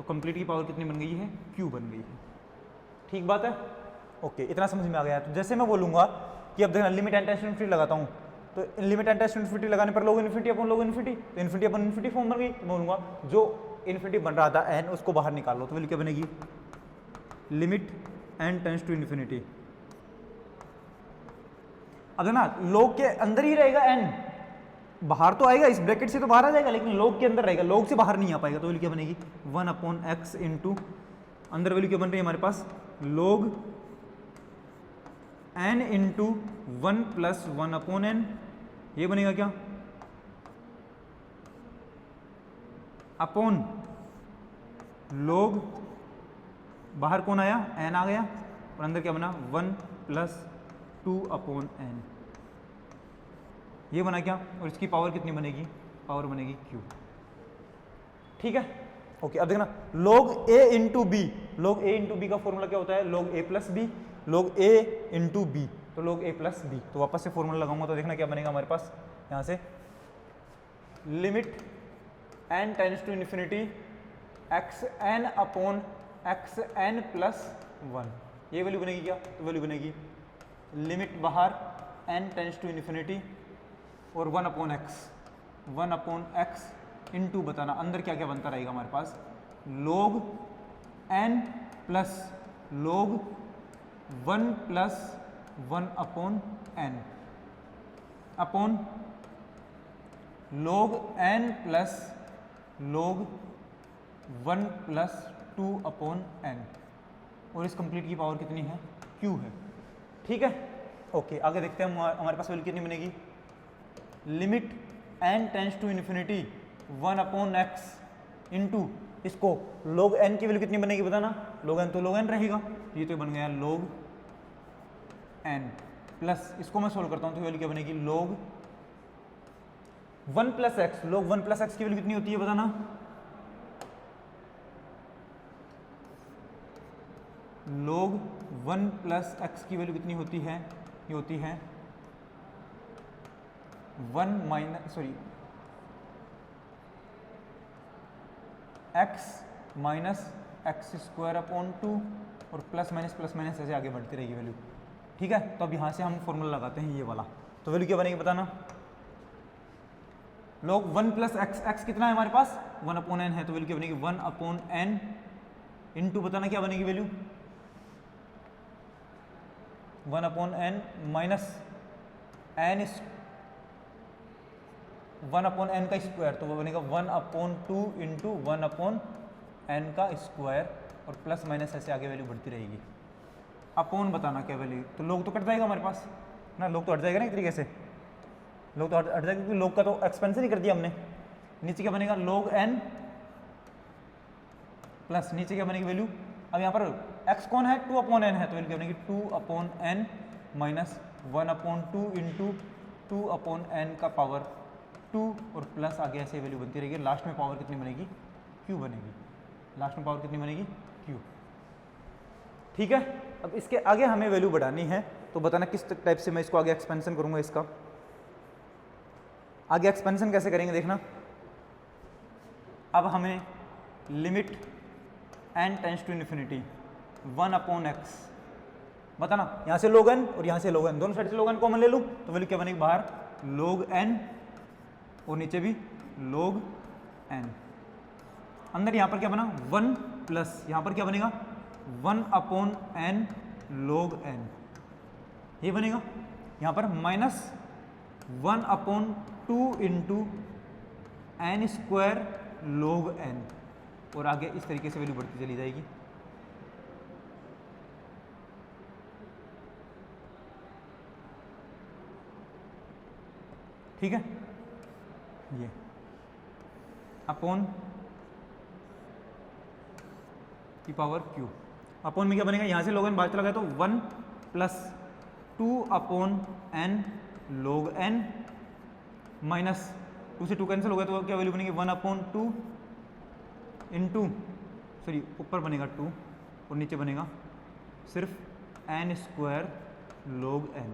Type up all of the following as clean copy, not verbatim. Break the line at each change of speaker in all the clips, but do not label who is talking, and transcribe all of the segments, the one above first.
तो कंप्लीट की पावर कितनी बन गई है, क्यू बन गई है। ठीक बात है, ओके, इतना समझ में आ गया। तो जैसे मैं बोलूँगा कि अब देखना limit n tends to infinity लगाता हूँ, तो limit n tends to infinity लगाने पर log infinity upon log infinity, तो इन्फिनिटी अपॉन इन्फिनिटी फॉर्म बन गई। तो मैं बोलूँगा जो इन्फिनिटी बन रहा था एन उसको बाहर निकाल लो, तो वैल्यू क्या बनेगी, limit n tends to infinity. अब देखना log के अंदर ही रहेगा एन, बाहर तो आएगा, इस ब्रैकेट से तो बाहर आ जाएगा, लेकिन log के अंदर रहेगा, log से बाहर नहीं आ पाएगा। तो वैल्यू क्या बनेगी 1/x इंटू अंदर वैल्यू क्या बन रही है हमारे पास log n into 1 plus 1/n, ये बनेगा क्या अपॉन log, बाहर कौन आया n आ गया, और अंदर क्या बना 1 प्लस 2/n, ये बना क्या, और इसकी पावर कितनी बनेगी, पावर बनेगी q। ठीक है, ओके। अब देखना log a into b, log a into b का फॉर्मूला क्या होता है, log a plus b, log a into b, तो log a प्लस बी। तो वापस से फॉर्मूला लगाऊंगा तो देखना क्या बनेगा हमारे पास, यहाँ से limit n tends to infinity x n upon x n plus 1, ये वैल्यू बनेगी क्या, तो वैल्यू बनेगी लिमिट बाहर n टेंड्स टू इन्फिनिटी और 1/x इंटू बताना अंदर क्या क्या बनता रहेगा हमारे पास, log n plus log 1 plus 1/n upon log n plus log 1 plus 2/n, और इस कंप्लीट की पावर कितनी है, q है। ठीक है, ओके, आगे देखते हैं हमारे पास वैल्यू कितनी बनेगी, limit n tends to infinity 1/x into इसको log n की वैल्यू कितनी बनेगी बताना, log n तो log n रहेगा, ये तो बन गया log n प्लस इसको मैं सोल्व करता हूँ तो वैल्यू क्या बनेगी log 1 plus x, log 1 plus x की वैल्यू कितनी होती है बताना, log 1 प्लस एक्स की वैल्यू कितनी होती है, ये होती है x minus x square upon 2 और प्लस माइनस ऐसे आगे बढ़ती रहेगी वैल्यू। ठीक है, तो अब यहाँ से हम फॉर्मूला लगाते हैं ये वाला, तो वैल्यू क्या बनेगी बताना, log 1 प्लस एक्स, एक्स कितना है हमारे पास 1/n है, तो वैल्यू क्या बनेगी 1/n इंटू बताना क्या बनेगी value 1/n minus n 1/n का स्क्वायर, तो वो बनेगा 1/2 इंटू 1/n का स्क्वायर और प्लस माइनस ऐसे आगे वैल्यू बढ़ती रहेगी। अपॉन बताना क्या वैल्यू, तो लोग तो कट जाएगा हमारे पास ना, लोग तो हट जाएगा ना एक तरीके से, लोग तो हट जाएगा क्योंकि लोग का तो एक्सपेंशन ही कर दिया हमने। नीचे क्या बनेगा log n प्लस नीचे क्या बनेगी वैल्यू, अब यहाँ पर x कौन है 2/n है, तो वैल्यू क्या बनेगी 2/n माइनस 1/2 इंटू 2/n का पावर 2 और प्लस आगे ऐसे वैल्यू बनती रहेगी, लास्ट में पावर कितनी बनेगी q बनेगी, लास्ट में पावर कितनी बनेगी q। ठीक है, अब इसके आगे हमें वैल्यू बढ़ानी है, तो बताना किस टाइप से मैं इसको आगे एक्सपेंशन करूंगा, इसका आगे एक्सपेंशन कैसे करेंगे देखना। अब हमें limit n tends to infinity 1/x बताना, यहाँ से log n और यहाँ से log n, दोनों साइड से log n कॉमन ले लूँ तो वैल्यू क्या बनेगी बाहर log n और नीचे भी log n, अंदर यहाँ पर क्या बना 1 प्लस यहाँ पर क्या बनेगा 1/n log n, ये बनेगा यहाँ पर minus 1/2 into n square log n, और आगे इस तरीके से वैल्यू बढ़ती चली जाएगी। ठीक है, ये अपॉन की पावर q, अपॉन में क्या बनेगा यहाँ से log n बाहर चला गया तो 1 plus 2/n log n minus 2 से 2 कैंसिल हो गया तो क्या वैल्यू बनेगी 1/2 इंटू सॉरी ऊपर बनेगा 2 और नीचे बनेगा सिर्फ n square log n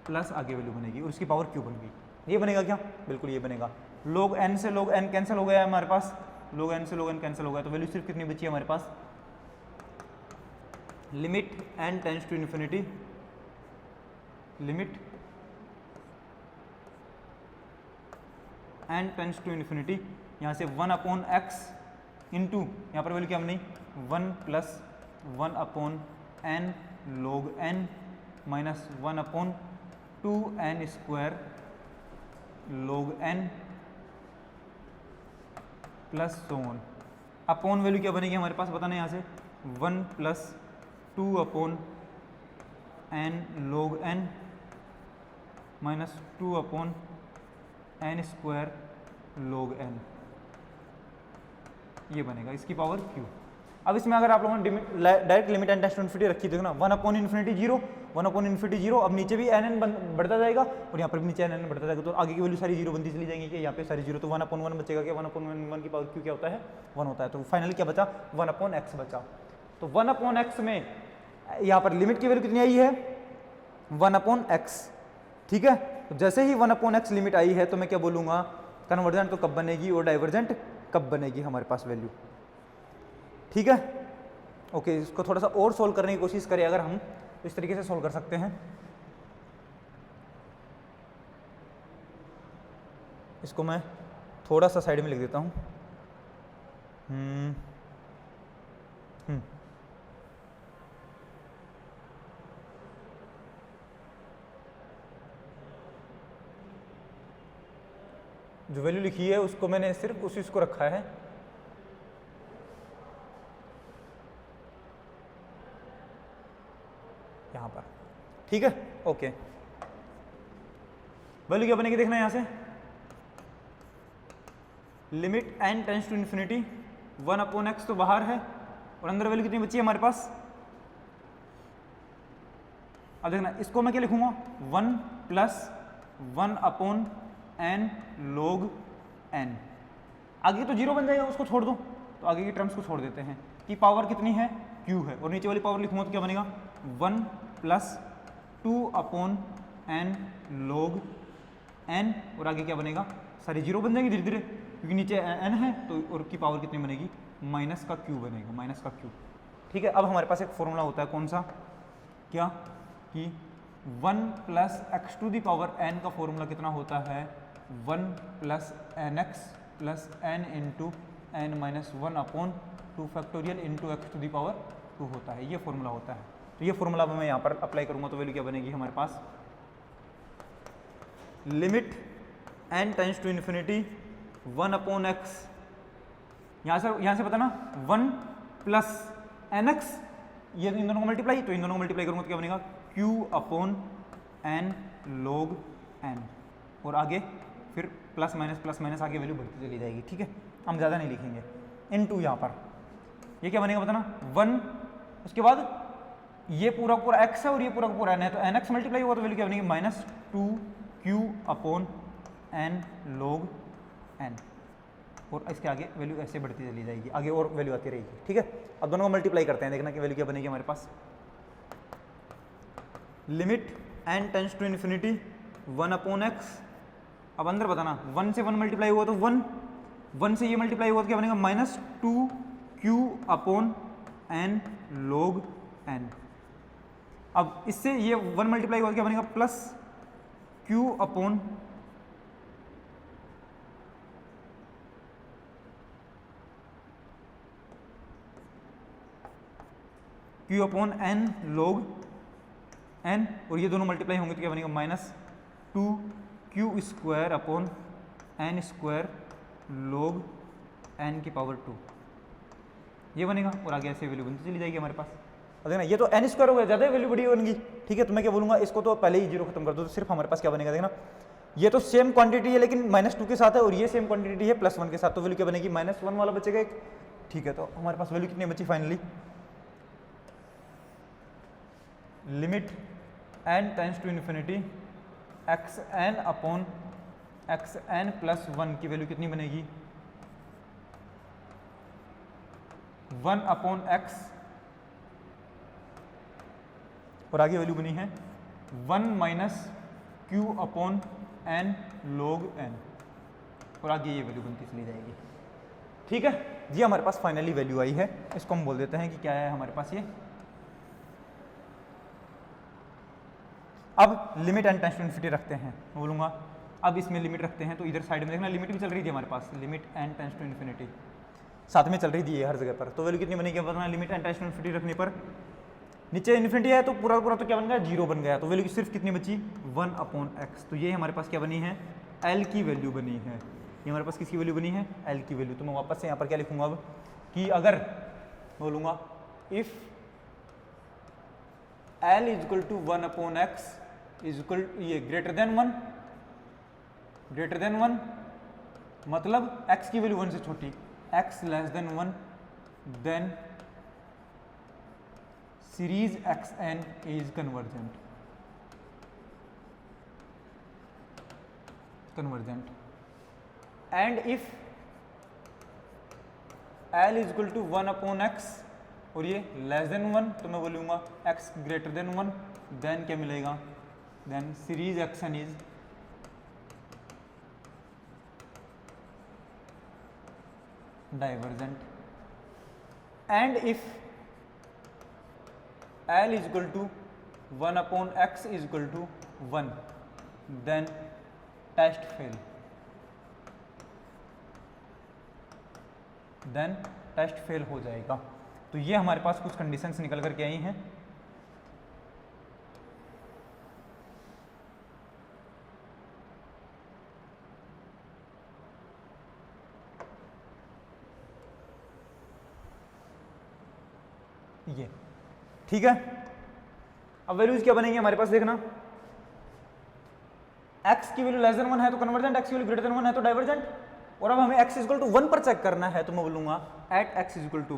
plus आगे वैल्यू बनेगी और उसकी पावर q बन गई। ये बनेगा क्या, बिल्कुल ये बनेगा। log n से log n कैंसिल हो गया है हमारे पास, log n से log n कैंसिल हो गया, तो वैल्यू सिर्फ कितनी बची है हमारे पास, limit n tends to infinity, limit n tends to infinity, यहाँ से 1/x इंटू यहाँ पर वैल्यू क्या बनी 1 plus 1/n log n minus 1/2n square log n plus so on. Upon value क्या बनेगी हमारे पास बताना यहाँ से 1 plus 2/n log n minus 2/n square log n, ये बनेगा इसकी पावर q। अब इसमें अगर आप लोगों ने direct limit n tends to infinity रखी थी ना 1/∞ 0, 1/∞ 0, अब नीचे भी n बढ़ता जाएगा और यहाँ पर भी नीचे n बढ़ता जाएगा, तो आगे की वैल्यू सारी जीरो बनती चली जाएंगी कि यहाँ पे सारी जीरो, तो 1/1 बचेगा क्या 1/1 की पावर q क्या होता है 1 होता है, तो फाइनली क्या बचा 1/x बचा। तो 1/x में यहाँ पर लिमिट की वैल्यू कितनी आई है 1/x, ठीक है। तो जैसे ही 1/x लिमिट आई है तो मैं क्या बोलूँगा कन्वर्जेंट तो कब बनेगी और डाइवर्जेंट कब बनेगी हमारे पास वैल्यू, ठीक है। ओके, इसको थोड़ा सा और सोल्व करने की कोशिश करें अगर हम, तो इस तरीके से सोल्व कर सकते हैं। इसको मैं थोड़ा सा साइड में लिख देता हूँ। जो वैल्यू लिखी है उसको मैंने सिर्फ उसी को रखा है, यहाँ पर, ठीक है। ओके, वैल्यू क्या बनेगी देखना यहाँ से, limit n tends to infinity 1/x तो बाहर है और अंदर वैल्यू कितनी बची है हमारे पास। अब देखना इसको मैं क्या लिखूंगा 1 प्लस 1/n log n, आगे तो जीरो बन जाएगा उसको छोड़ दो, तो आगे की टर्म्स को छोड़ देते हैं कि पावर कितनी है q है, और नीचे वाली पावर लिखूंगा तो क्या बनेगा 1 प्लस 2/n log n, और आगे क्या बनेगा सारी जीरो बन जाएंगी धीरे धीरे क्योंकि नीचे n है, तो और की पावर कितनी बनेगी माइनस का q बनेगा, माइनस का q, ठीक है। अब हमारे पास एक फॉर्मूला होता है कौन सा, क्या कि 1 plus x to the power n का फॉर्मूला कितना होता है 1 plus nx plus n into n minus 1/2 factorial into x to the power 2 होता है, ये फॉर्मूला होता है। तो ये फॉर्मूला मैं यहाँ पर अप्लाई करूँगा तो वैल्यू क्या बनेगी हमारे पास, limit n tends to infinity 1/x, यहाँ से पता ना 1 प्लस nx, ये इन दोनों को मल्टीप्लाई, तो इन दोनों को मल्टीप्लाई करूँगा तो क्या बनेगा q/n log n, और आगे फिर प्लस माइनस आगे वैल्यू बढ़ती चली जाएगी, ठीक है। हम ज़्यादा नहीं लिखेंगे, इनटू यहाँ पर ये क्या बनेगा बताना 1, उसके बाद ये पूरा पूरा x है और ये पूरा पूरा n है, तो nx मल्टीप्लाई होगा तो वैल्यू क्या बनेगी -2q/n log n, और इसके आगे वैल्यू ऐसे बढ़ती चली जाएगी, आगे और वैल्यू आती रहेगी, ठीक है। अब दोनों को मल्टीप्लाई करते हैं, देखना कि वैल्यू क्या बनेगी हमारे पास, limit n tends to infinity 1/x, अब अंदर बताना 1 से 1 मल्टीप्लाई हुआ तो 1 से ये मल्टीप्लाई हुआ तो क्या बनेगा -2q/n log n, अब इससे ये 1 मल्टीप्लाई हुआ तो क्या बनेगा प्लस q/n log n, और ये दोनों मल्टीप्लाई होंगे तो क्या बनेगा -2q² स्क्वायर log n की पावर 2, ये बनेगा, और आगे ऐसे वैल्यू बनती चली जाएगी हमारे पास। अब देखना ये तो n स्क्वायर हो गया, ज़्यादा वैल्यू बड़ी बनेगी, ठीक है। तो मैं क्या बोलूँगा इसको तो पहले ही जीरो खत्म कर दो, तो सिर्फ हमारे पास क्या बनेगा देखना, ये तो सेम क्वांटिटी है लेकिन -2 के साथ है, और ये सेम क्वांटिटी है +1 के साथ, तो वैल्यू क्या बनेगी -1 वाला बचेगा एक, ठीक है। तो हमारे पास वैल्यू कितनी बची finally, limit n tends to infinity xn plus 1 की वैल्यू कितनी बनेगी 1/x, और आगे वैल्यू बनी है 1 माइनस q/n log n, और आगे ये वैल्यू बनती चली जाएगी, ठीक है, ये हमारे पास फाइनली वैल्यू आई है, इसको हम बोल देते हैं कि क्या है हमारे पास ये। अब limit n tends to infinity रखते हैं, मैं बोलूँगा अब इसमें लिमिट रखते हैं, तो इधर साइड में देखना लिमिट भी चल रही थी हमारे पास, limit n tends to infinity साथ में चल रही थी ये हर जगह पर, तो वैल्यू कितनी बनेगी बताना, limit n tends to infinity रखने पर नीचे इन्फिनिटी है तो पूरा पूरा तो क्या बन गया, 0 बन गया, तो वैल्यू सिर्फ कितनी बची 1/x, तो ये हमारे पास क्या बनी है, L की वैल्यू बनी है, ये हमारे पास किसकी वैल्यू बनी है, L की वैल्यू। तो मैं वापस से यहाँ पर क्या लिखूंगा अब कि अगर बोलूँगा if L is to 1/x is equal ये ग्रेटर देन 1 मतलब x की वैल्यू 1 से छोटी, x less than 1 then series xn is convergent and if L is equal to 1/x और ये लेस देन 1 तो मैं बोलूँगा x ग्रेटर देन 1 देन क्या मिलेगा, then series xn is divergent and if L is equal to 1/x is equal to 1 then test fail हो जाएगा। तो ये हमारे पास कुछ कंडीशंस निकल करके आई हैं। ये ठीक है, अब वैल्यूज क्या बनेंगी हमारे पास देखना, x की वैल्यू लेस देन 1 है तो कन्वर्जेंट, x की वैल्यू ग्रेटर देन 1 है तो डाइवर्जेंट, और अब हमें x इक्वल टू 1 पर चेक करना है तो मैं बोलूंगा एट x इक्वल टू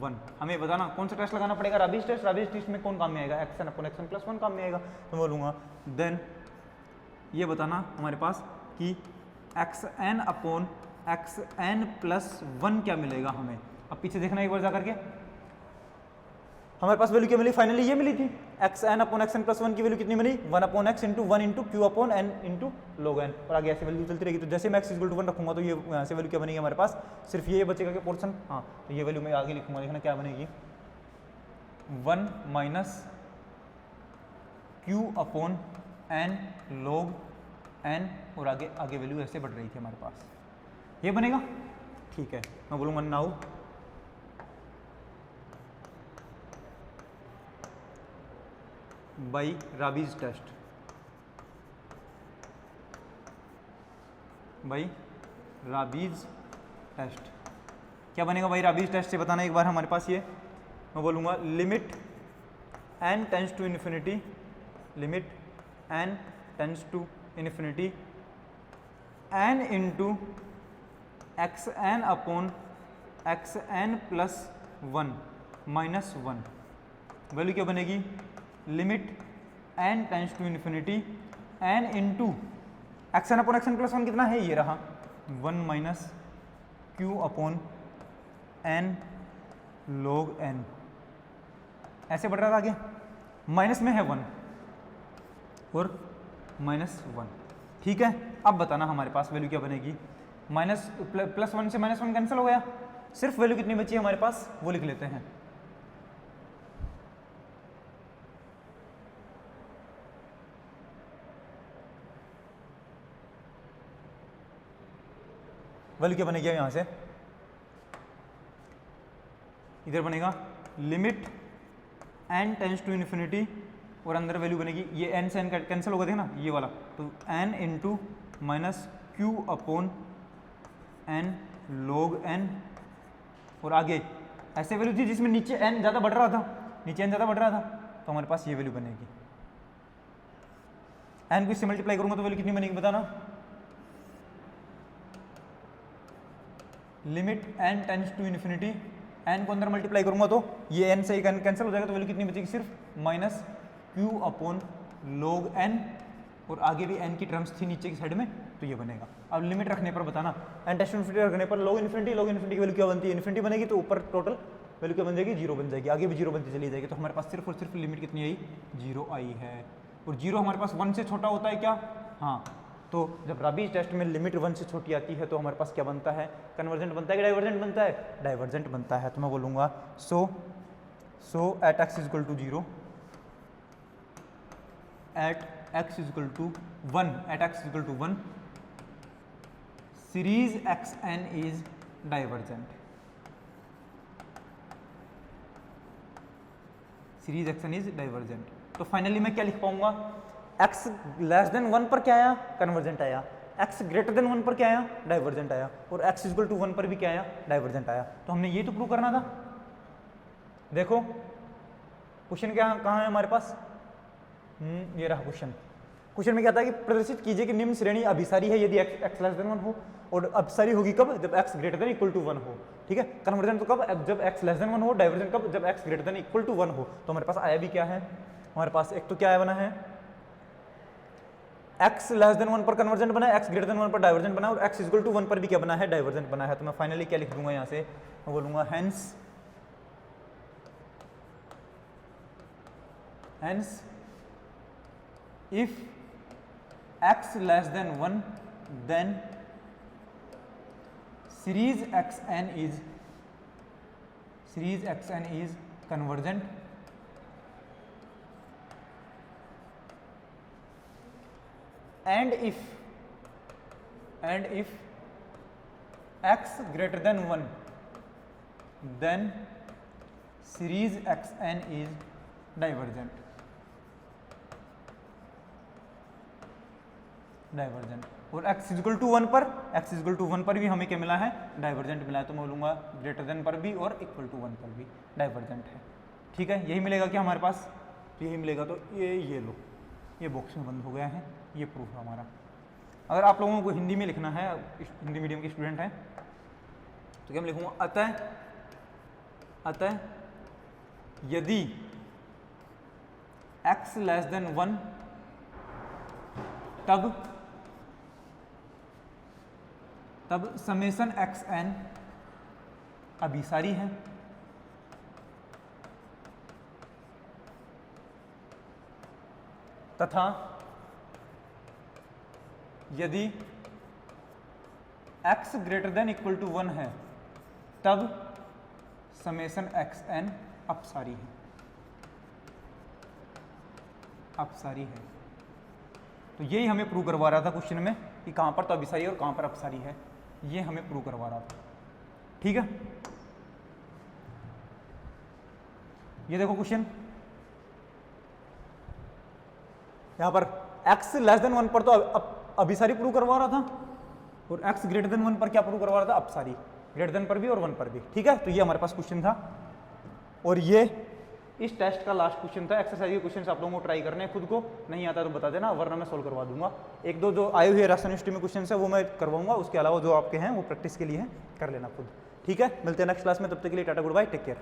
1 हमें बताना कौन सा टेस्ट लगाना पड़ेगा, राबीज टेस्ट में कौन काम में आएगा, xn/xn + 1 काम में आएगा, तो मैं बोलूंगा देन ये बताना हमारे पास कि xn/xn + 1 क्या मिलेगा हमें। अब पीछे देखना एक बार जा करके, हमारे पास वैल्यू क्या मिली, फाइनली ये मिली थी xn/xn + 1 की वैल्यू कितनी मिली, 1/x × 1 × q/n × log n, और आगे ऐसे वैल्यू चलती रहेगी। तो जैसे मैं x = 1 रखूंगा तो ये यहाँ से वैल्यू क्या बनेगी हमारे पास, सिर्फ ये बचेगा कि पोर्शन, हाँ तो ये वैल्यू मैं आगे लिखूंगा, देखना क्या बनेगी 1 - q/n log n, और आगे वैल्यू ऐसे बढ़ रही थी हमारे पास, ये बनेगा। ठीक है, मैं बोलूँगा नाउ बाई राबीज टेस्ट, क्या बनेगा भाई राबीज टेस्ट से बताना एक बार हमारे पास ये, मैं बोलूँगा limit n tends to infinity n into xn/xn + 1 - 1, value क्या बनेगी, limit n tends to infinity n into xn/xn + 1 कितना है, ये रहा 1 - q/n log n, ऐसे बढ़ रहा था आगे, माइनस में है 1 और -1। ठीक है, अब बताना हमारे पास वैल्यू क्या बनेगी, +1 से -1 कैंसिल हो गया, सिर्फ वैल्यू कितनी बची है हमारे पास वो लिख लेते हैं। वैल्यू क्या बनेगी यहाँ से, इधर बनेगा limit n tends to infinity और अंदर वैल्यू बनेगी, ये n से n कैंसिल होगा देखना ये वाला, तो n into -q/n log n, और आगे ऐसे वैल्यू थी जिसमें नीचे n ज़्यादा बढ़ रहा था, तो हमारे पास ये वैल्यू बनेगी। n को इससे मल्टीप्लाई करूंगा तो वैल्यू कितनी बनेगी बताना, limit n tends to infinity, n को अंदर मल्टीप्लाई करूंगा तो ये n से कैंसिल हो जाएगा, तो वैल्यू कितनी बचेगी, सिर्फ -q/log n, और आगे भी n की टर्म्स थी नीचे की साइड में, तो ये बनेगा। अब लिमिट रखने पर बताना, n टेंड्स टू इन्फिनिटी रखने पर log इन्फिनिटी की वैल्यू क्या बनती है, इन्फिनिटी बनेगी, तो ऊपर टोटल वैल्यू क्या बन जाएगी, 0 बन जाएगी, आगे भी 0 बनती चली जाएगी, तो हमारे पास सिर्फ और सिर्फ लिमिट कितनी आई, 0 आई है। और 0 हमारे पास 1 से छोटा होता है क्या, हाँ तो जब राबीज टेस्ट में लिमिट 1 से छोटी आती है तो हमारे पास क्या बनता है, कन्वर्जेंट बनता है कि डाइवर्जेंट बनता है, डाइवर्जेंट बनता है। तो मैं बोलूँगा so at x is equal to 0, at x is equal to 1, at x is equal to 1 series xn is divergent, series xn is divergent. तो फाइनली मैं क्या लिख पाऊंगा, x लेस देन 1 पर क्या आया, कन्वर्जेंट आया, x ग्रेटर देन 1 पर क्या आया, डाइवर्जेंट आया, और x इक्वल टू 1 पर भी क्या आया, डाइवर्जेंट आया। तो हमने ये तो प्रूव करना था। देखो क्वेश्चन क्या कहाँ है हमारे पास, ये रहा क्वेश्चन। क्वेश्चन में क्या था कि प्रदर्शित कीजिए कि निम्न श्रेणी अभिसारी है यदि x लेस देन 1 हो, और अभिसारी होगी कब, जब x greater than equal to 1 हो। ठीक है, कन्वर्जेंट तो कब, जब x लेस देन 1 हो, डाइवर्जेंट कब, जब x greater than equal to 1 हो। तो हमारे पास आया भी क्या है, हमारे पास एक तो क्या आया बना है, x लेस देन 1 पर कन्वर्जेंट बना है, x ग्रेटर देन 1 पर डाइवर्जेंट बना है, और x इक्वल टू 1 पर भी क्या बना है, डाइवर्जेंट बना है। तो मैं फाइनली क्या लिख दूंगा यहाँ से, मैं बोलूंगा hence if x less than 1 then series xn is convergent and if x greater than 1 then series xn is divergent, और x इक्वल टू 1 पर भी हमें क्या मिला है, डाइवर्जेंट मिला है। तो मैं बोलूँगा ग्रेटर देन पर भी और इक्वल टू 1 पर भी डाइवर्जेंट है। ठीक है, यही मिलेगा क्या हमारे पास, तो यही मिलेगा। तो ये लो, ये बॉक्स में बंद हो गया है, ये प्रूफ है हमारा। अगर आप लोगों को हिंदी में लिखना है, हिंदी मीडियम के स्टूडेंट हैं, तो क्या मैं लिखूँगा, अतः यदि x लेस देन 1 तब समेशन xn अभिसारी है, तथा यदि x greater than equal to 1 है तब समेशन xn अपसारी है। तो यही हमें प्रूव करवा रहा था क्वेश्चन में कि कहां पर तो अभिसारी है और कहां पर अपसारी है, ये हमें प्रूव करवा रहा था। ठीक है, ये देखो क्वेश्चन, यहां पर x लेस देन 1 पर तो अभिसारी प्रूव करवा रहा था, और x ग्रेटर देन 1 पर क्या प्रूव करवा रहा था, अपसारी, ग्रेटर देन पर भी और 1 पर भी। ठीक है, तो ये हमारे पास क्वेश्चन था, और ये इस टेस्ट का लास्ट क्वेश्चन था। एक्सरसाइज के क्वेश्चन आप लोगों को ट्राई करने हैं, खुद को नहीं आता तो बता देना, वरना मैं सोल्व करवा दूंगा। एक दो जो आए हुए राजस्थान यूनिवर्सिटी में क्वेश्चन है वो मैं करवाऊंगा, उसके अलावा जो आपके हैं वो प्रैक्टिस के लिए हैं, कर लेना खुद। ठीक है, मिलते हैं नेक्स्ट क्लास में, तब तक के लिए tata goodbye, take care.